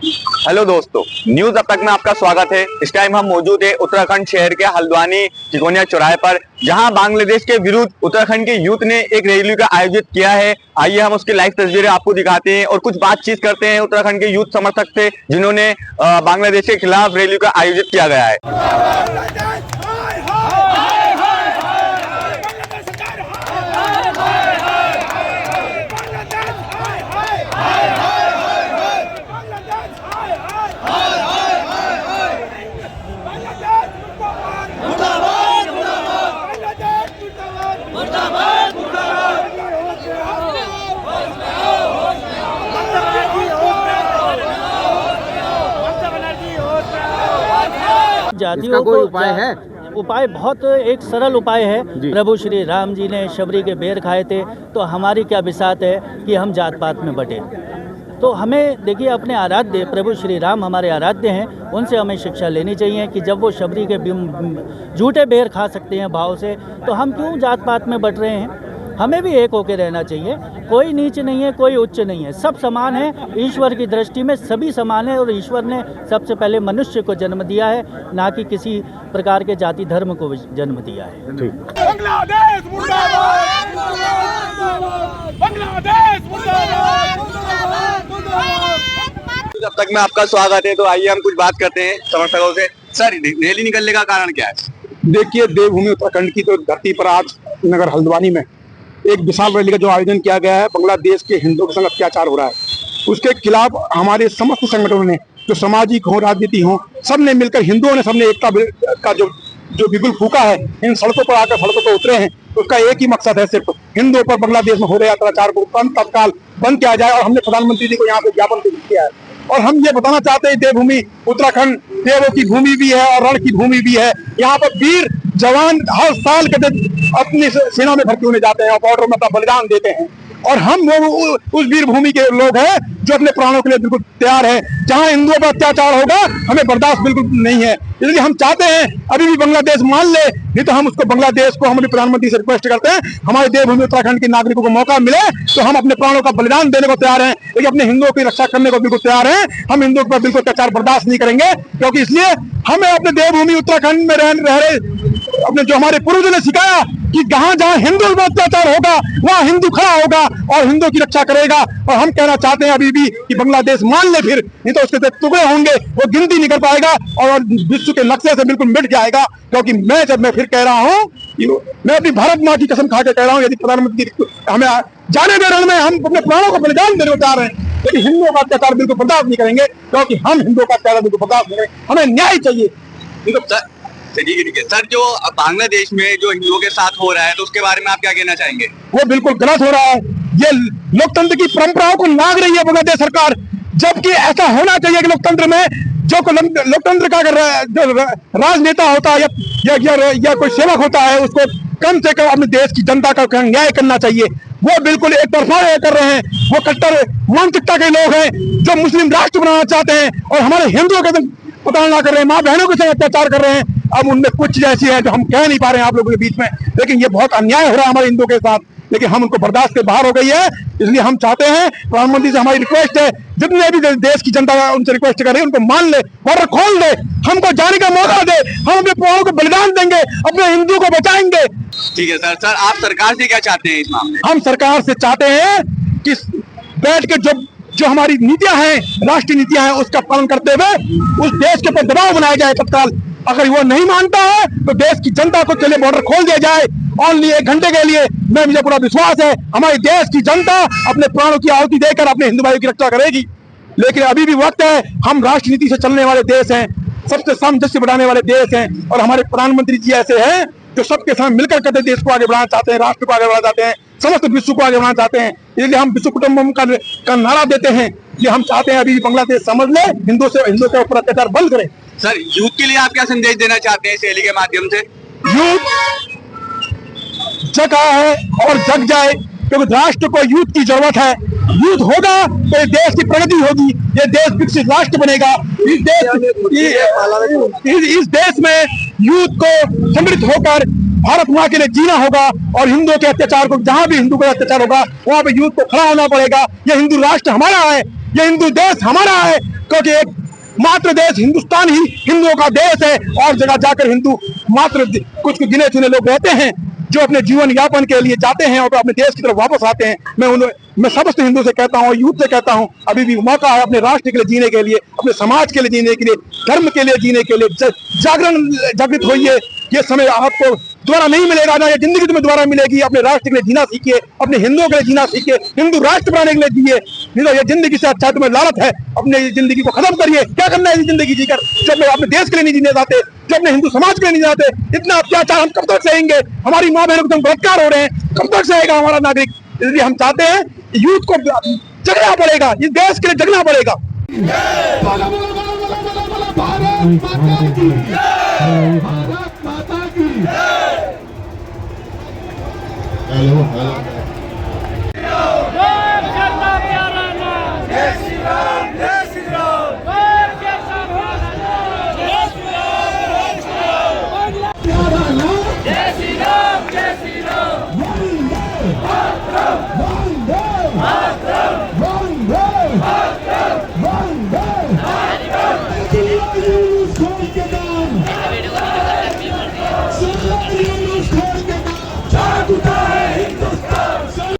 Hello दोस्तों, news अब तक में आपका स्वागत है। इस टाइम हम मौजूद है उत्तराखंड शहर के हल्द्वानी तिकोनिया चौराहे पर, जहां बांग्लादेश के विरुद्ध उत्तराखंड के यूथ ने एक रैली का आयोजित किया है। आइए हम उसकी लाइव तस्वीरें आपको दिखाते हैं और कुछ बातचीत करते हैं उत्तराखंड के यूथ समर्थक से, जिन्होंने बांग्लादेश के खिलाफ रैली का आयोजित किया गया है। इसका कोई उपाय है? उपाय बहुत एक सरल उपाय है। प्रभु श्री राम जी ने शबरी के बेर खाए थे, तो हमारी क्या बिसात है कि हम जात पात में बटे। तो हमें देखिए, अपने आराध्य प्रभु श्री राम हमारे आराध्य हैं, उनसे हमें शिक्षा लेनी चाहिए कि जब वो शबरी के झूठे बेर खा सकते हैं भाव से, तो हम क्यों जात पात में बट रहे हैं। हमें भी एक होकर रहना चाहिए। कोई नीच नहीं है, कोई उच्च नहीं है, सब समान है। ईश्वर की दृष्टि में सभी समान है, और ईश्वर ने सबसे पहले मनुष्य को जन्म दिया है, ना कि किसी प्रकार के जाति धर्म को जन्म दिया है। बांग्लादेश मुर्दाबाद, बांग्लादेश मुर्दाबाद। अब तक में आपका स्वागत है। तो आइए हम कुछ बात करते हैं समर्थकों से। सर, रैली निकलने का कारण क्या है? देखिए, देवभूमि उत्तराखंड की तो धरती पर आज नगर हल्द्वानी में एक विशाल रैली का जो आयोजन किया गया है, बांग्लादेश के हिंदुओं के संग अत्याचार हो रहा है, उसके खिलाफ हमारे समस्त संगठनों ने, जो सामाजिक हो, राजनीति हो, सब ने मिलकर, हिंदुओं ने सबने एकता का जो बिगुल फूका है, इन सड़कों पर आकर सड़कों पर उतरे हैं। उसका एक ही मकसद है, सिर्फ हिंदुओं पर बांग्लादेश में हो रहे अत्याचार को तत्काल बंद किया जाए। और हमने प्रधानमंत्री जी को यहाँ पे ज्ञापन किया है, और हम ये बताना चाहते हैं, देवभूमि उत्तराखंड देवों की भूमि भी है और रण की भूमि भी है। यहाँ पर वीर जवान हर साल के अपनी सेना में भर्ती होने जाते हैं और बॉर्डर में अपना बलिदान देते हैं, और हम वो उस वीर भूमि के लोग हैं जो अपने प्राणों के लिए बिल्कुल तैयार है। जहां हिंदुओं पर अत्याचार होगा, हमें बर्दाश्त बिल्कुल नहीं है। इसलिए हम चाहते हैं अभी भी बांग्लादेश मान ले, नहीं तो हम उसको बांग्लादेश को, हम अपने प्रधानमंत्री से रिक्वेस्ट करते हैं, हमारे देवभूमि उत्तराखंड के नागरिकों को मौका मिले तो हम अपने प्राणों का बलिदान देने को तैयार हैं, लेकिन अपने हिंदुओं की रक्षा करने को बिल्कुल तैयार हैं। हम हिंदुओं पर बिल्कुल अत्याचार बर्दाश्त नहीं करेंगे, क्योंकि इसलिए हमें अपने देवभूमि उत्तराखंड में रह रहे अपने जो हमारे पूर्वजों ने सिखाया कि जहां जहां हिंदू पर अत्याचार होगा, वहां हिंदू खड़ा होगा और हिंदुओं की रक्षा करेगा। और हम कहना चाहते हैं अभी भी कि बांग्लादेश मान ले, फिर नहीं तो उसके टुकड़े होंगे, वो गिनती नहीं कर पाएगा और विश्व के नक्शे से बिल्कुल मिट जाएगा। क्योंकि मैं फिर कह रहा हूँ कि मैं अपनी भारत माँ की कसम खा के कह रहा हूँ, यदि प्रधानमंत्री हमें जाने दे रण में, हम अपने प्राणों को बलिदान देने को तैयार हैं, लेकिन हिंदुओं का अत्याचार बिल्कुल बर्दाश्त नहीं करेंगे, क्योंकि हम हिंदुओं का अत्याचार बिल्कुल बर्दाश्त नहीं करेंगे। हमें न्याय चाहिए। ठीक है सर, जो बांग्लादेश में जो हिंदुओं के साथ हो रहा है, तो उसके बारे में आप क्या कहना चाहेंगे? वो बिल्कुल गलत हो रहा है। ये लोकतंत्र की परंपराओं को नाग रही है बांग्लादेश सरकार, जबकि ऐसा होना चाहिए कि लोकतंत्र में जो लोकतंत्र का अगर जो राजनेता होता है या कोई सेवक होता है, उसको कम से कम अपने देश की जनता का न्याय करना चाहिए। वो बिल्कुल एक तरफा कर रहे हैं। वो कट्टर मानसिकता के लोग हैं जो मुस्लिम राष्ट्र बनाना चाहते हैं और हमारे हिंदुओं के प्रताड़ना कर रहे हैं, माँ बहनों के साथ अत्याचार कर रहे हैं। अब उनमें कुछ ऐसी है जो हम कह नहीं पा रहे हैं आप लोगों के बीच में, लेकिन ये बहुत अन्याय हो रहा है हमारे हिंदुओं के साथ, लेकिन हम उनको बर्दाश्त के बाहर हो गई है। इसलिए हम चाहते हैं, प्रधानमंत्री से हमारी रिक्वेस्ट है, जितने भी देश की जनता उनसे रिक्वेस्ट कर रही है, उनको मान ले, बॉर्डर खोल दे, हमको जाने का मौका दे, हम अपने प्राणों को बलिदान देंगे, अपने हिंदुओं को बचाएंगे। ठीक है सर। सर, आप सरकार से क्या चाहते हैं इस मामले? हम सरकार से चाहते हैं कि बैठ के जो हमारी नीतियां हैं, राष्ट्रीय नीतियां हैं, उसका पालन करते हुए उस देश के ऊपर दबाव बनाया जाए तत्काल। अगर वो नहीं मानता है तो देश की जनता को चले बॉर्डर खोल दिया जाए, ओनली 1 घंटे के लिए। मुझे पूरा विश्वास है हमारे देश की जनता अपने प्राणों की आहुति देकर अपने हिंदू भाइयों की रक्षा करेगी। लेकिन अभी भी वक्त है, हम राष्ट्रनीति से चलने वाले देश हैं, सबसे सामंजस्य बढ़ाने वाले देश हैं, और हमारे प्रधानमंत्री जी ऐसे हैं जो सबके साथ मिलकर करते देश को आगे बढ़ाना चाहते हैं, राष्ट्र को आगे बढ़ाना चाहते हैं, समस्त विश्व को आगे बढ़ाना चाहते हैं। इसलिए हम विश्व कुटुंबम का नारा देते हैं कि हम चाहते हैं अभी बांग्लादेश समझ ले, हिंदुओं के ऊपर अत्याचार बंद करें। सर, यूथ के लिए आप क्या संदेश देना चाहते हैं इस रैली के माध्यम से? यूथ जगा है और जग जाए, क्योंकि राष्ट्र को यूथ की जरूरत है। यूथ होगा तो ये देश की प्रगति होगी, ये देश विकसित राष्ट्र बनेगा। इस देश में यूथ को समृद्ध होकर भारत माँ के लिए जीना होगा, और हिंदुओं के अत्याचार को, जहां भी हिंदू का अत्याचार होगा वहां पे यूथ को खड़ा होना पड़ेगा। ये हिंदू राष्ट्र हमारा है, ये हिंदू देश हमारा है, क्योंकि एक मात्र देश हिंदुस्तान ही हिंदुओं का देश है, और जगह जाकर हिंदू मात्र कुछ गिने चुने लोग रहते हैं जो अपने जीवन यापन के लिए जाते हैं और अपने देश की तरफ वापस आते हैं। मैं समस्त हिंदू से कहता हूँ, यूथ से कहता हूँ, अभी भी मौका है अपने राष्ट्र के लिए जीने के लिए, अपने समाज के लिए जीने के लिए, धर्म के लिए जीने के लिए जागृत होइए। ये समय आपको दोबारा नहीं मिलेगा, ना ये जिंदगी तुम्हें दोबारा मिलेगी। अपने राष्ट्र के लिए जीना सीखिए, अपने हिंदुओं के लिए जीना सीखिए, हिंदू राष्ट्र बनाने के लिए जिए। नहीं तो ये जिंदगी से अच्छा तुम्हें लालच है, अपने जिंदगी को खत्म करिए। क्या करना है जिंदगी जीकर, जब अपने देश के लिए नहीं जीने जाते, जो अपने हिंदू समाज के लिए नहीं जाते। इतना अत्याचार हम कब तक सहेंगे? हमारी माँ बहनों के बलात्कार हो रहे हैं, कब तक सहेगा हमारा नागरिक? इसलिए हम चाहते हैं यूथ को जगना पड़ेगा, इस देश के लिए जगना पड़ेगा। हेलो